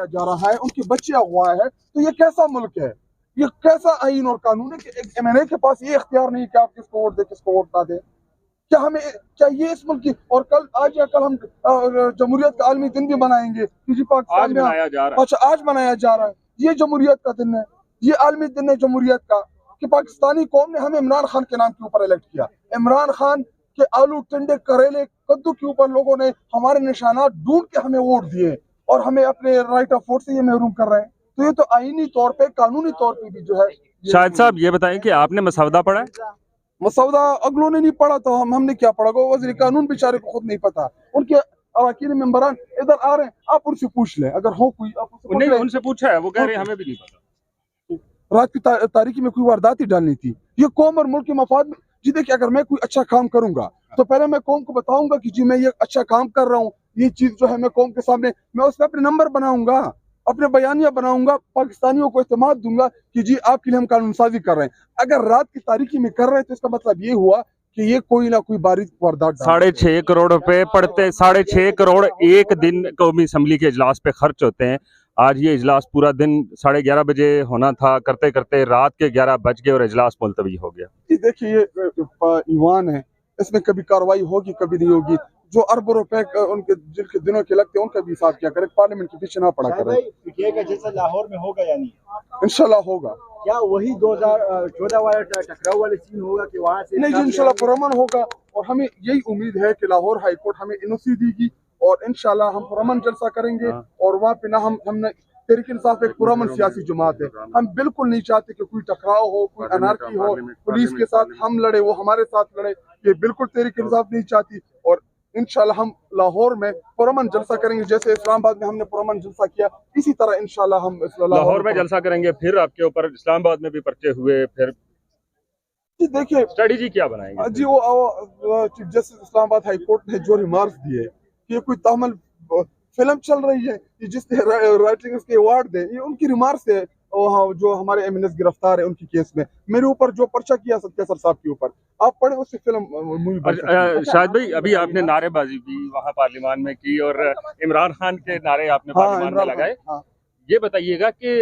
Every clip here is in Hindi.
किया जा रहा है, उनके बच्चे अगवा है, तो ये कैसा मुल्क है? ये कैसा आईन और कानून है कि एक MNA के पास ये इख्तियार नहीं कि आप किसको वोट दे किसको वोट ना दे? क्या ये इस मुल्क की? और कल आज या कल हम जमहूरियत का आलमी दिन भी मनाएंगे कि जी पाकिस्तान में मनाया जा रहा है। अच्छा, आज मनाया जा रहा है। ये जमहूरियत का दिन है, ये आलमी दिन है जमहूरियत का, कि पाकिस्तानी कौम ने हमें इमरान खान के नाम के ऊपर इलेक्ट किया। इमरान खान के आलू टिंडे करेले कद्दू के ऊपर लोगों ने हमारे निशानात ढूंढ के हमें वोट दिए और हमें अपने राइट ऑफ वोट से ये महरूम कर रहे हैं। तो ये तो आईनी तौर पे, कानूनी तौर पे भी जो है। शाहिद साहब ये बताएं कि आपने मसौदा पढ़ा है? मसौदा अगलों ने नहीं पढ़ा तो हमने क्या पढ़ा? वज़ीर कानून बेचारे को खुद नहीं पता। उनके अरकान मेंबरान इधर आ रहे हैं, आप उनसे पूछ लें अगर हो कोई। आप नहीं, उनसे पूछा है, वो कह रहे हैं हमें भी नहीं पता। रात की तारीकी में कोई वारदात ही डालनी थी। ये कौम और मुल्क के मफाद में जी देखिए, अगर मैं कोई अच्छा काम करूंगा तो पहले मैं कौम को बताऊंगा कि जी मैं ये अच्छा काम कर रहा हूँ, ये चीज जो है मैं कौम के सामने मैं उस पर अपने नंबर बनाऊंगा, अपने बयानिया बनाऊंगा, पाकिस्तानियों को इत्तेमाद दूंगा कि जी आपके लिए हम कानून साजी कर रहे हैं। अगर रात की तारीकी में कर रहे हैं तो इसका मतलब ये हुआ कि ये कोई ना कोई बारीक वारदात। 6.5 करोड़ रुपए पड़ते, 6.5 करोड़ एक दिन कौमी असम्बली के इजलास पे खर्च होते हैं। आज ये इजलास पूरा दिन 11:30 बजे होना था, करते करते रात के 11 बज गए और इजलास मुलतवी हो गया। जी देखिए, ये ईवान है, इसमें कभी कार्रवाई होगी कभी नहीं होगी। जो अरबों रुपए उनके जिनके दिनों के लगते हैं उनका भी हिसाब क्या करें, पार्लियामेंट के पीछे ना पड़ा करें। पीटीआई का जैसा लाहौर में होगा या नहीं? इंशाल्लाह होगा। क्या वही 2014 वाला टकराव वाले सीन होगा कि वहाँ से? नहीं जी, इंशाल्लाह पुरअमन होगा और हमें यही उम्मीद है कि लाहौर हाई कोर्ट हमें एनओसी देगी और इंशाल्लाह हम पुरअमन जलसा करेंगे। और वहाँ पे ना हमने तहरीक इंसाफ एक पुरअमन सियासी जमात है, हम बिल्कुल नहीं चाहते कि कोई टकराव हो, कोई अनारकी हो, पुलिस के साथ हम लड़े, वो हमारे साथ लड़े। ये बिल्कुल तहरीक इंसाफ नहीं चाहती। और इंशाल्लाह हम लाहौर में पुरअमन जलसा करेंगे, जैसे इस्लामाबाद में हमने पुरअमन जलसा किया, इसी तरह इंशाल्लाह हम लाहौर में जलसा करेंगे। फिर आपके ऊपर इस्लामाबाद में भी पर्चे हुए, फिर जी देखिए स्ट्रेटेजी क्या बनाएंगे? जी वो chief justice Islamabad high court ने जो रिमार्क्स दिए कि ये कोई तामल फिल्म चल रही है, ये जिसने राइटिंग के अवार्ड दे, ये उनकी रिमार्क्स है। जो हमारे एमएनएस गिरफ्तार है उनकी केस में मेरे ऊपर जो पर्चा किया सर साहब के ऊपर, आप पढ़े उससे फिल्म मूवी। शायद भाई अभी आपने नारेबाजी भी वहाँ पार्लियामान में की और इमरान खान के नारे आपने पार्लियामान में लगाए। ये बताइएगा कि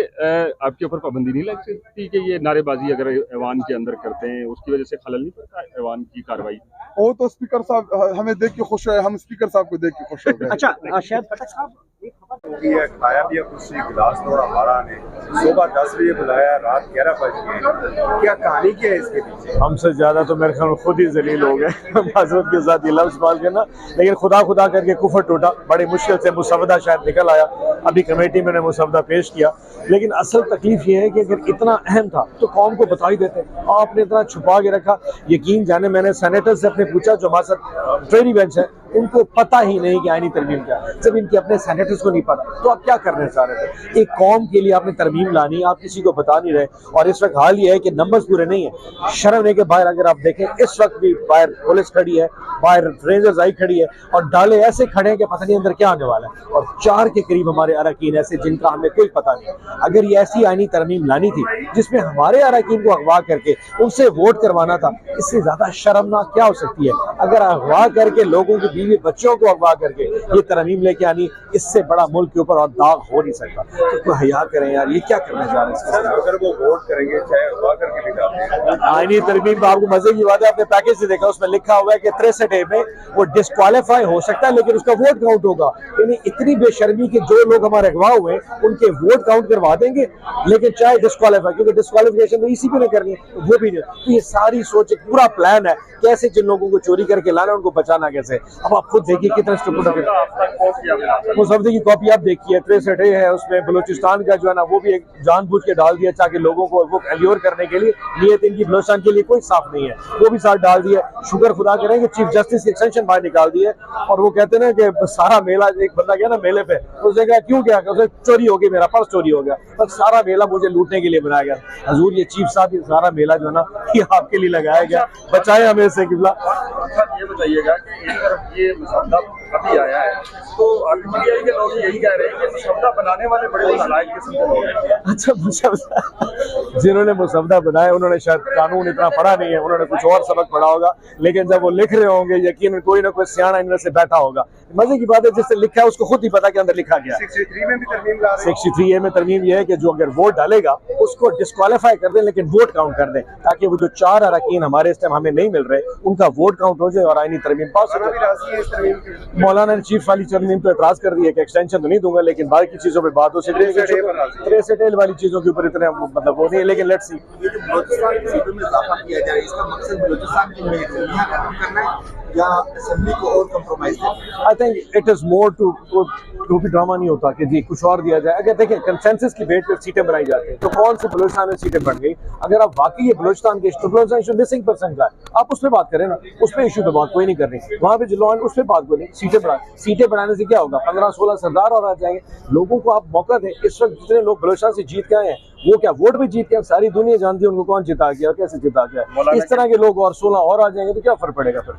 आपके ऊपर पाबंदी नहीं लग सकती कि ये नारेबाजी अगर ऐवान के अंदर करते हैं उसकी वजह से खलल नहीं पड़ता ऐवान की कार्रवाई? वो तो स्पीकर साहब हमें देख के खुश है, हम स्पीकर साहब को देख के खुश हो गए। अच्छा शायद खट्टर साहब खाया भी कुछ गिलास थोड़ा हमारा ने सुबह 10 बजे बुलाया, रात 11 बज गए। क्या कहानी क्या है इसके पीछे? हमसे ज्यादा तो मेरे ख्याल खुद ही जलील हो गए माजरत के साथ ये लफ्ज बाल करना, लेकिन खुदा खुदा करके कुफर टूटा। बड़ी मुश्किल से मुसवदा शायद निकल आया, अभी कमेटी में ने मुसवदा पेश किया। लेकिन असल तकलीफ ये है कि अगर इतना अहम था तो कौम को बता ही देते, आपने इतना छुपा के रखा। यकीन जाने मैंने सेनेटर से अपने पूछा जो हमारे साथ ट्रेनी बेंच है, उनको पता ही नहीं कि आईनी तरमीम क्या है। जब इनके अपने सेनेटर्स को नहीं पता तो आप क्या करने चाह रहे थे? एक कौम के लिए आपने तरमीम लानी, आप किसी को बता नहीं रहे। और इस वक्त हाल ये है कि नंबर्स पूरे नहीं है। शर्म नहीं के बाहर अगर आप देखें इस वक्त भी बाहर पुलिस खड़ी है, बाहर रेंजर्स आई खड़ी है और डाले ऐसे खड़े हैं कि पता नहीं अंदर क्या आने वाला है। और 4 के करीब हमारे अरकान ऐसे जिनका हमें कोई पता नहीं। अगर ये ऐसी आईनी तरमीम लानी थी जिसमें हमारे अरकान को अगवा करके उनसे वोट करवाना था, इससे ज्यादा शर्मनाक क्या हो सकती है? अगर अगवा करके लोगों की बीवी बच्चों को अगवा करके ये तरमीम लेके आनी, इससे बड़ा मुल्क के ऊपर और दाग हो नहीं सकता। तो हया करें यार, ये क्या करने जा रहे हैं? अगर वो वोट करेंगे चाहे अगवा करके भी डालते हैं। आईनी तरमीम आपको मजे की बात है, आपने पैकेज से देखा उसमें लिखा हुआ है कि 63 में वो डिस्क्वालीफाई हो सकता है लेकिन उसका वोट काउंट होगा। यानी इतनी बेशर्मी कि जो लोग हमारे अगवा हुए उनके वोट काउंट करवा देंगे लेकिन चाहे डिस्क्वालीफाई, क्योंकि डिस्क्वालिफिकेशन तो इसी पे नहीं करनी है तो वो भी नहीं। तो ये सारी सोच एक पूरा प्लान है कैसे जिन लोगों को चोरी करके लाना, उनको बचाना कैसे। अब आप खुद देखिए कितना मुसवदे की कॉपी आप देखिए, 63 है उसमें बलूचिस्तान का जो है ना वो भी एक जानबूझ के डाल दिया ताकि लोगों को वो एल्योर करने के लिए, नियत इनकी बलूचिस्तान के लिए कोई साफ नहीं है, वो भी साथ डाल दिया। शुक्र खुदा करें कि चीफ जस्टिस की एक्सटेंशन बाहर निकाल दी है। और वो कहते हैं कि सारा मेला, एक बंदा गया ना मेले पे, उसने कहा क्यों गया, उसे चोरी हो गई, मेरा पर्स चोरी हो गया। तो सारा मेला मुझे लूटने के लिए बनाया गया। हजूर ये चीफ साहब ये सारा मेला जो है ना ये आपके लिए लगाया गया, बचाए हमें इससे। किबला ये बताइएगा कि एक तरफ ये अभी आया है, तो पीटीआई के लोग यही कह रहे हैं कि मुसवदा बनाने वाले बड़े नालायक किस्म के लोग हैं। अच्छा, मुसवदा जिन्होंने मुसवदा बनाया उन्होंने शायद कानून इतना पढ़ा नहीं है, उन्होंने कुछ और सबक पढ़ा होगा, लेकिन जब वो लिख रहे होंगे यकीन कोई ना कोई सियाना इनमें से बैठा होगा। मजे की बात है जिससे लिखा है उसको खुद ही पता के अंदर लिखा गया। 63 में भी तरमीम ला रहे हैं। 63A में तरमीम यह है कि जो अगर वोट डालेगा उसको डिस्क्वालीफाई कर दें, लेकिन वोट काउंट कर दें, ताकि वो जो 4 अरकान हमारे इस टाइम हमें नहीं मिल रहे उनका वोट काउंट हो जाए और आईनी तरमीम पास हो जाए। मौलाना ने चीफ वाली तरमीम पे एतराज कर दिया कि एक्सटेंशन तो नहीं दूंगा, लेकिन बाकी चीजों पे बात हो सकती है। ट्रेसेटेल वाली चीजों के ऊपर इतने मतलब वो नहीं है, लेकिन लेट्स सी। बलूचिस्तान की सीटों में इजाफा किया जाए, इसका मकसद बलूचिस्तान की महदूदियां खत्म करना है या असेंबली को और कंप्रोमाइज करना? I think it is more to भी ड्रामा नहीं होता कि जी कुछ और दिया जाए। अगर देखें कंसेंसस की बेट पर सीटें बनाई जाती हैं तो कौन सी बलूचिस्तान में सीटें बन गई। अगर आप वाकई ये बलूचिस्तान के बलूचिस्तान इशू मिसिंग पर्सन का है, आप उस पर बात करें ना, उस पर इशू पे बात कोई नहीं कर रही। वहाँ पे जो उस पर बात करें, सीटें बढ़ाने से क्या होगा, 15-16 सरदार और आ जाएंगे। लोगों को आप मौका दें। इस वक्त जितने लोग बलूचिस्तान से जीत के आए हैं वो क्या वोट भी जीत के, सारी दुनिया जानती है उनको कौन जिता गया, कैसे जिता गया। इस तरह के लोग और 16 और आ जाएंगे तो क्या फर्क पड़ेगा फिर।